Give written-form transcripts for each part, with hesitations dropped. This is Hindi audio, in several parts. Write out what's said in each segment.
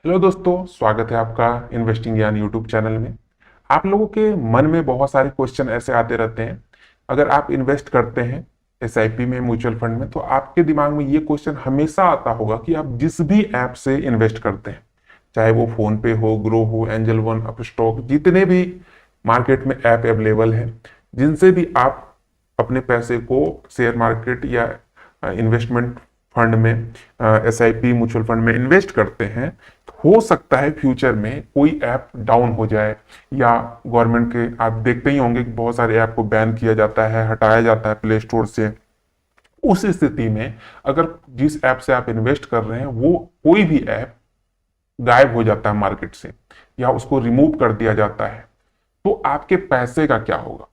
हेलो दोस्तों, स्वागत है आपका इन्वेस्टिंग ज्ञान यूट्यूब चैनल में। आप लोगों के मन में बहुत सारे क्वेश्चन ऐसे आते रहते हैं। अगर आप इन्वेस्ट करते हैं एसआईपी में, म्यूचुअल फंड में, तो आपके दिमाग में ये क्वेश्चन हमेशा आता होगा कि आप जिस भी ऐप से इन्वेस्ट करते हैं, चाहे वो फोन पे हो, ग्रो हो, एंजल वन, अपस्टॉक, जितने भी मार्केट में ऐप अवेलेबल है, जिनसे भी आप अपने पैसे को शेयर मार्केट या इन्वेस्टमेंट फंड में, एसआईपी म्यूचुअल फंड में इन्वेस्ट करते हैं, हो सकता है फ्यूचर में कोई ऐप डाउन हो जाए या गवर्नमेंट के, आप देखते ही होंगे कि बहुत सारे ऐप को बैन किया जाता है, हटाया जाता है प्ले स्टोर से। उस स्थिति में अगर जिस ऐप से आप इन्वेस्ट कर रहे हैं वो कोई भी ऐप गायब हो जाता है मार्केट से या उसको रिमूव कर दिया जाता है, तो आपके पैसे का क्या होगा?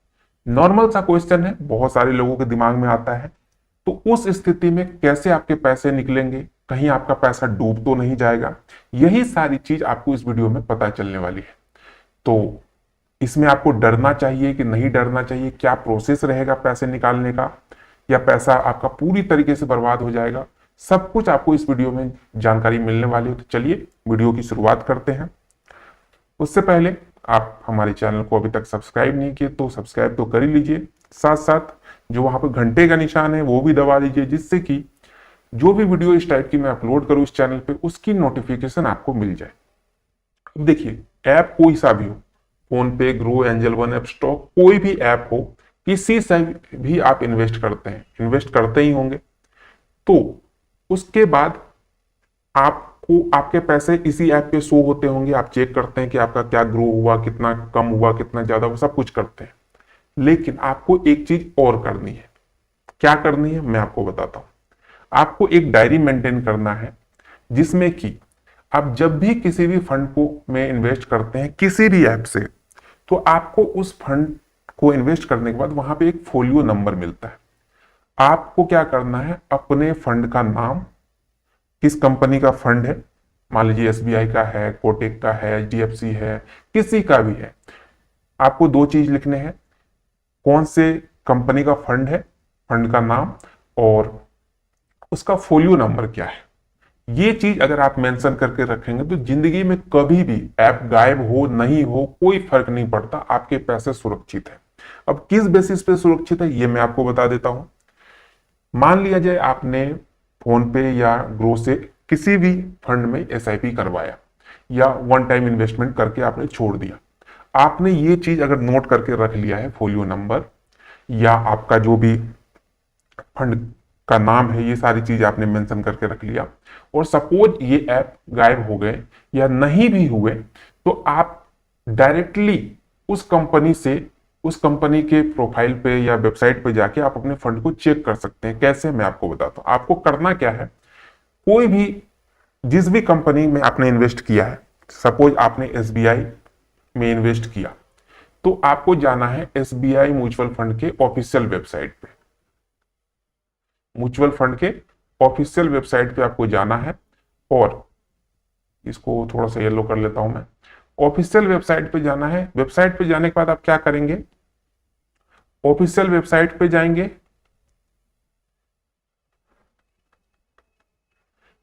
नॉर्मल सा क्वेश्चन है, बहुत सारे लोगों के दिमाग में आता है। तो उस स्थिति में कैसे आपके पैसे निकलेंगे, कहीं आपका पैसा डूब तो नहीं जाएगा? यही सारी चीज आपको इस वीडियो में पता चलने वाली है। तो इसमें आपको डरना चाहिए कि नहीं डरना चाहिए, क्या प्रोसेस रहेगा पैसे निकालने का, या पैसा आपका पूरी तरीके से बर्बाद हो जाएगा, सब कुछ आपको इस वीडियो में जानकारी मिलने वाली है। तो चलिए वीडियो की शुरुआत करते हैं। उससे पहले आप हमारे चैनल को अभी तक सब्सक्राइब नहीं किए तो सब्सक्राइब तो कर ही लीजिए, साथ साथ जो वहां पर घंटे का निशान है वो भी दबा दीजिए, जिससे कि जो भी वीडियो इस टाइप की मैं अपलोड करूं इस चैनल पे, उसकी नोटिफिकेशन आपको मिल जाए। अब देखिए, ऐप कोई सा भी हो, फोन पे, ग्रो, एंजल वन, अपस्टॉक, कोई भी ऐप हो, किसी से भी आप इन्वेस्ट करते हैं, इन्वेस्ट करते ही होंगे, तो उसके बाद आपको आपके पैसे इसी ऐप पे शो होते होंगे। आप चेक करते हैं कि आपका क्या ग्रो हुआ, कितना कम हुआ, कितना ज्यादा हुआ, सब कुछ करते हैं। लेकिन आपको एक चीज और करनी है। क्या करनी है मैं आपको बताता हूं। आपको एक डायरी मेंटेन करना है, जिसमें कि आप जब भी किसी भी फंड को में इन्वेस्ट करते हैं किसी भी ऐप से, तो आपको उस फंड को इन्वेस्ट करने के बाद वहां पे एक फोलियो नंबर मिलता है। आपको क्या करना है, अपने फंड का नाम, किस कंपनी का फंड है, मान लीजिए एसबीआई का है, कोटक का है, एचडीएफसी है, किसी का भी है, आपको दो चीज लिखने हैं। कौन से कंपनी का फंड है, फंड का नाम, और उसका फोलियो नंबर क्या है। ये चीज अगर आप मेंशन करके रखेंगे तो जिंदगी में कभी भी ऐप गायब हो नहीं हो कोई फर्क नहीं पड़ता, आपके पैसे सुरक्षित है। अब किस बेसिस पे सुरक्षित है ये मैं आपको बता देता हूं। मान लिया जाए आपने फोन पे या ग्रो से किसी भी फंड में एसआईपी करवाया या वन टाइम इन्वेस्टमेंट करके आपने छोड़ दिया। आपने ये चीज अगर नोट करके रख लिया है, फोलियो नंबर या आपका जो भी फंड का नाम है, ये सारी चीज आपने मेंशन करके रख लिया, और सपोज ये ऐप गायब हो गए या नहीं भी हुए, तो आप डायरेक्टली उस कंपनी से, उस कंपनी के प्रोफाइल पे या वेबसाइट पे जाके आप अपने फंड को चेक कर सकते हैं। कैसे मैं आपको बताता हूं। आपको करना क्या है, कोई भी जिस भी कंपनी में आपने इन्वेस्ट किया है, सपोज आपने एसबीआई में इन्वेस्ट किया, तो आपको जाना है एसबीआई म्यूचुअल फंड के ऑफिशियल वेबसाइट पे। म्यूचुअल फंड के ऑफिशियल वेबसाइट पे आपको जाना है, और इसको थोड़ा सा येलो कर लेता हूं मैं। ऑफिशियल वेबसाइट पे जाना है। वेबसाइट पे जाने के बाद आप क्या करेंगे, ऑफिशियल वेबसाइट पे जाएंगे,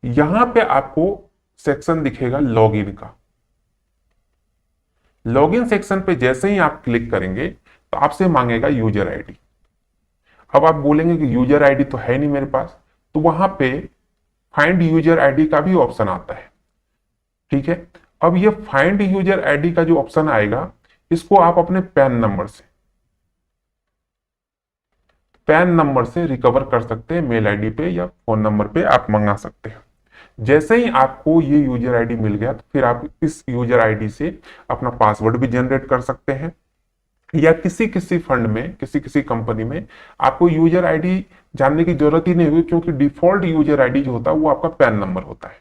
यहां पे आपको सेक्शन दिखेगा लॉगिन का। लॉगिन सेक्शन पे जैसे ही आप क्लिक करेंगे तो आपसे मांगेगा यूजर आईडी। अब आप बोलेंगे कि यूजर आईडी तो है नहीं मेरे पास, तो वहां पे फाइंड यूजर आईडी का भी ऑप्शन आता है। ठीक है, अब ये फाइंड यूजर आईडी का जो ऑप्शन आएगा, इसको आप अपने पैन नंबर से रिकवर कर सकते हैं। मेल आईडी पे या फोन नंबर पे आप मंगा सकते हैं। जैसे ही आपको ये यूजर आईडी मिल गया, तो फिर आप इस यूजर आईडी से अपना पासवर्ड भी जनरेट कर सकते हैं, या किसी किसी फंड में, किसी किसी कंपनी में आपको यूजर आईडी जानने की जरूरत ही नहीं हुई, क्योंकि डिफॉल्ट यूजर आईडी जो होता है वो आपका पैन नंबर होता है।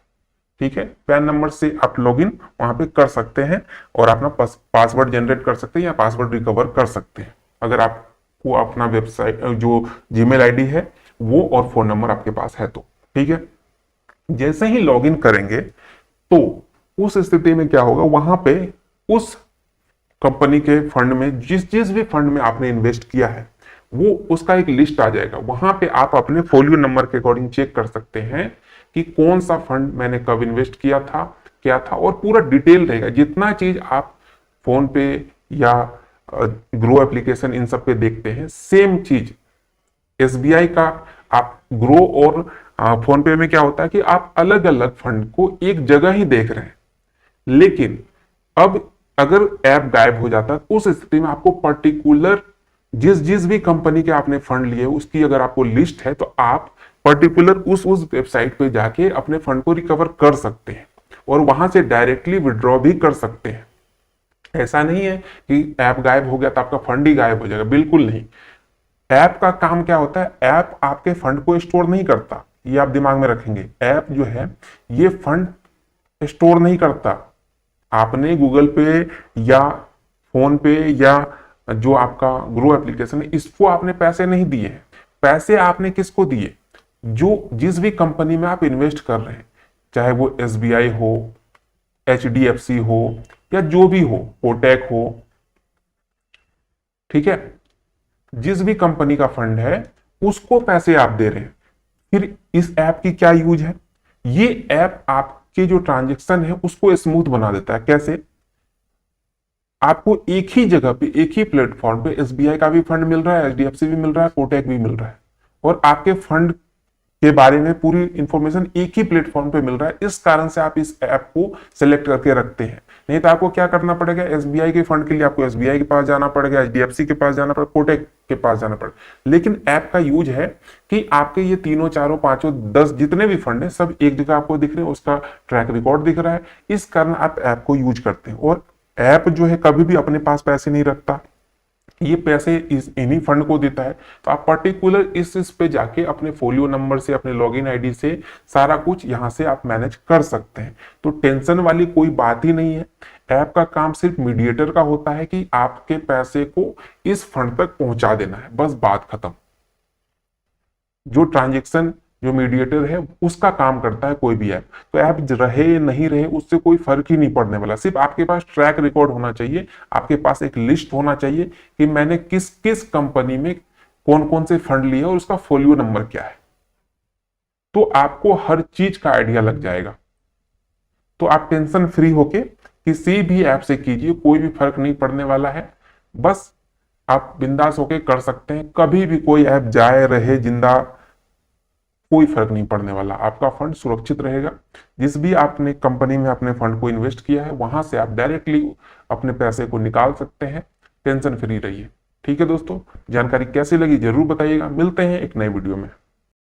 ठीक है, पैन नंबर से आप लॉगिन वहां पे कर सकते हैं और अपना पासवर्ड जनरेट कर सकते हैं या पासवर्ड रिकवर कर सकते हैं, अगर आपको अपना वेबसाइट जो जीमेल आईडी है वो और फोन नंबर आपके पास है तो। ठीक है, जैसे ही लॉगिन करेंगे तो उस स्थिति में क्या होगा, वहां पे उस कंपनी के फंड में जिस जिस भी फंड में आपने इन्वेस्ट किया है वो उसका एक लिस्ट आ जाएगा। वहां पे आप अपने फोलियो नंबर के अकॉर्डिंग चेक कर सकते हैं कि कौन सा फंड मैंने कब इन्वेस्ट किया था, क्या था, और पूरा डिटेल रहेगा। जितना चीज आप फोन पे या ग्रो एप्लीकेशन इन सब पे देखते हैं, सेम चीज एसबीआई का आप ग्रो और फोन पे में क्या होता है कि आप अलग अलग फंड को एक जगह ही देख रहे हैं। लेकिन अब अगर ऐप गायब हो जाता है उस स्थिति में आपको पर्टिकुलर जिस जिस भी कंपनी के आपने फंड लिए उसकी अगर आपको लिस्ट है तो आप पर्टिकुलर उस वेबसाइट पे जाके अपने फंड को रिकवर कर सकते हैं और वहां से डायरेक्टली विड्रॉ भी कर सकते हैं। ऐसा नहीं है कि ऐप गायब हो गया तो आपका फंड ही गायब हो जाएगा, बिल्कुल नहीं। ऐप का काम क्या होता है, ऐप आपके फंड को स्टोर नहीं करता, ये आप दिमाग में रखेंगे। ऐप जो है ये फंड स्टोर नहीं करता। आपने गूगल पे या फोन पे या जो आपका ग्रो एप्लीकेशन है इसको आपने पैसे नहीं दिए हैं। पैसे आपने किसको दिए, जो जिस भी कंपनी में आप इन्वेस्ट कर रहे हैं, चाहे वो एसबीआई हो, एचडीएफसी हो या जो भी हो, कोटक हो, ठीक है, जिस भी कंपनी का फंड है उसको पैसे आप दे रहे हैं। फिर इस ऐप की क्या यूज है, ये ऐप आपके जो ट्रांजैक्शन है उसको स्मूथ बना देता है। कैसे, आपको एक ही जगह पे एक ही प्लेटफॉर्म पे एसबीआई का भी फंड मिल रहा है, एचडीएफसी भी मिल रहा है, कोटक भी मिल रहा है, और आपके फंड के बारे में पूरी इंफॉर्मेशन एक ही प्लेटफॉर्म पे मिल रहा है। इस कारण से आप इस ऐप को सिलेक्ट करके रखते हैं। नहीं तो आपको क्या करना पड़ेगा, एसबीआई के फंड के लिए आपको एसबीआई के पास जाना पड़ेगा, एचडीएफसी के पास जाना पड़ेगा, कोटक के पास जाना पड़ेगा। लेकिन ऐप का यूज है कि आपके ये तीनों चारों पांचों 10 जितने भी फंड है सब एक जगह आपको दिख रहे हैं, उसका ट्रैक रिकॉर्ड दिख रहा है। इस कारण आप ऐप को यूज करते हैं। और ऐप जो है कभी भी अपने पास पैसे नहीं रखता, ये पैसे इन्हीं फंड को देता है। तो आप पर्टिकुलर इस पे जाके अपने फोलियो नंबर से, अपने लॉगिन आईडी से सारा कुछ यहां से आप मैनेज कर सकते हैं। तो टेंशन वाली कोई बात ही नहीं है। ऐप का काम सिर्फ मीडिएटर का होता है कि आपके पैसे को इस फंड तक पहुंचा देना है, बस बात खत्म। जो ट्रांजेक्शन जो मीडिएटर है उसका काम करता है कोई भी ऐप। तो ऐप रहे नहीं रहे उससे कोई फर्क ही नहीं पड़ने वाला। सिर्फ आपके पास ट्रैक रिकॉर्ड होना चाहिए, आपके पास एक लिस्ट होना चाहिए कि मैंने किस किस कंपनी में कौन कौन से फंड लिए और उसका फोलियो नंबर क्या है। तो आपको हर चीज का आइडिया लग जाएगा। तो आप टेंशन फ्री होके किसी भी ऐप से कीजिए, कोई भी फर्क नहीं पड़ने वाला है। बस आप बिंदास होके कर सकते हैं। कभी भी कोई ऐप जाए रहे जिंदा कोई फर्क नहीं पड़ने वाला, आपका फंड सुरक्षित रहेगा। जिस भी आपने कंपनी में अपने फंड को इन्वेस्ट किया है वहां से आप डायरेक्टली अपने पैसे को निकाल सकते हैं। टेंशन फ्री रहिए। ठीक है दोस्तों, जानकारी कैसी लगी जरूर बताइएगा। मिलते हैं एक नए वीडियो में।